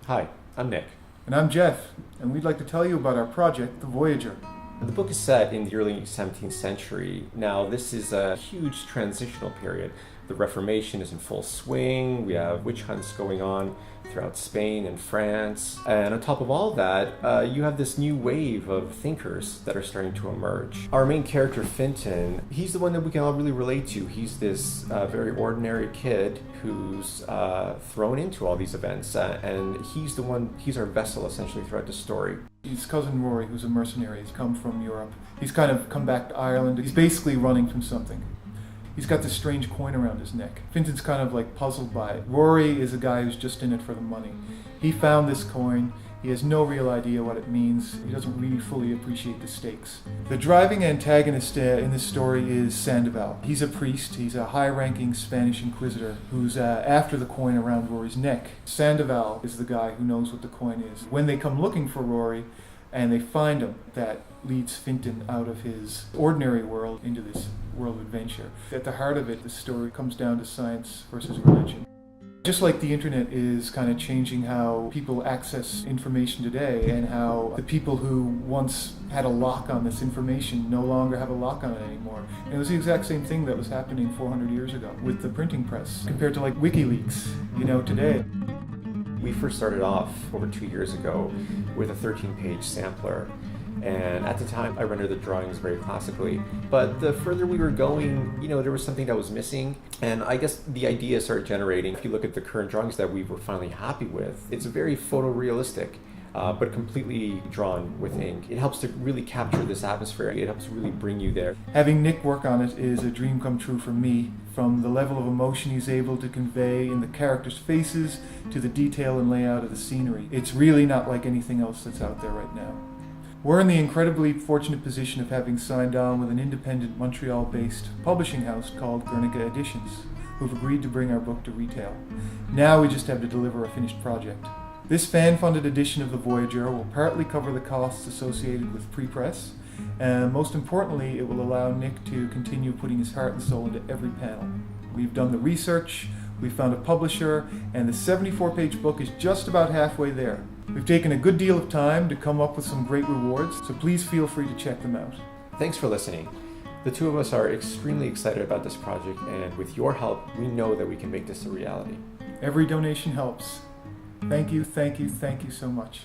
Hi, I'm Nick. And I'm Jeff, and we'd like to tell you about our project, The Voyageur. The book is set in the early 17th century. Now, this is a huge transitional period. The Reformation is in full swing. We have witch hunts going on throughout Spain and France. And on top of all that, you have this new wave of thinkers that are starting to emerge. Our main character, Finton, he's the one that we can all really relate to. He's this very ordinary kid who's thrown into all these events. And he's our vessel, essentially, throughout the story. His cousin Rory, who's a mercenary, has come from Europe. He's kind of come back to Ireland. He's basically running from something. He's got this strange coin around his neck. Finton's kind of like puzzled by it. Rory is a guy who's just in it for the money. He found this coin. He has no real idea what it means. He doesn't really fully appreciate the stakes. The driving antagonist in this story is Sandoval. He's a priest. He's a high-ranking Spanish inquisitor who's after the coin around Rory's neck. Sandoval is the guy who knows what the coin is. When they come looking for Rory and they find him, that leads Finton out of his ordinary world into this world of adventure. At the heart of it, the story comes down to science versus religion. Just like the internet is kind of changing how people access information today, and how the people who once had a lock on this information no longer have a lock on it anymore. And it was the exact same thing that was happening 400 years ago with the printing press compared to like WikiLeaks, today. We first started off over 2 years ago with a 13-page sampler. And at the time, I rendered the drawings very classically. But the further we were going, there was something that was missing. And I guess the idea started generating. If you look at the current drawings that we were finally happy with, it's very photorealistic, but completely drawn with ink. It helps to really capture this atmosphere. It helps really bring you there. Having Nick work on it is a dream come true for me. From the level of emotion he's able to convey in the characters' faces to the detail and layout of the scenery. It's really not like anything else that's out there right now. We're in the incredibly fortunate position of having signed on with an independent Montreal-based publishing house called Guernica Editions, who've agreed to bring our book to retail. Now we just have to deliver a finished project. This fan-funded edition of The Voyageur will partly cover the costs associated with pre-press, and most importantly, it will allow Nick to continue putting his heart and soul into every panel. We've done the research, we've found a publisher, and the 74-page book is just about halfway there. We've taken a good deal of time to come up with some great rewards, so please feel free to check them out. Thanks for listening. The two of us are extremely excited about this project, and with your help, we know that we can make this a reality. Every donation helps. Thank you, thank you, thank you so much.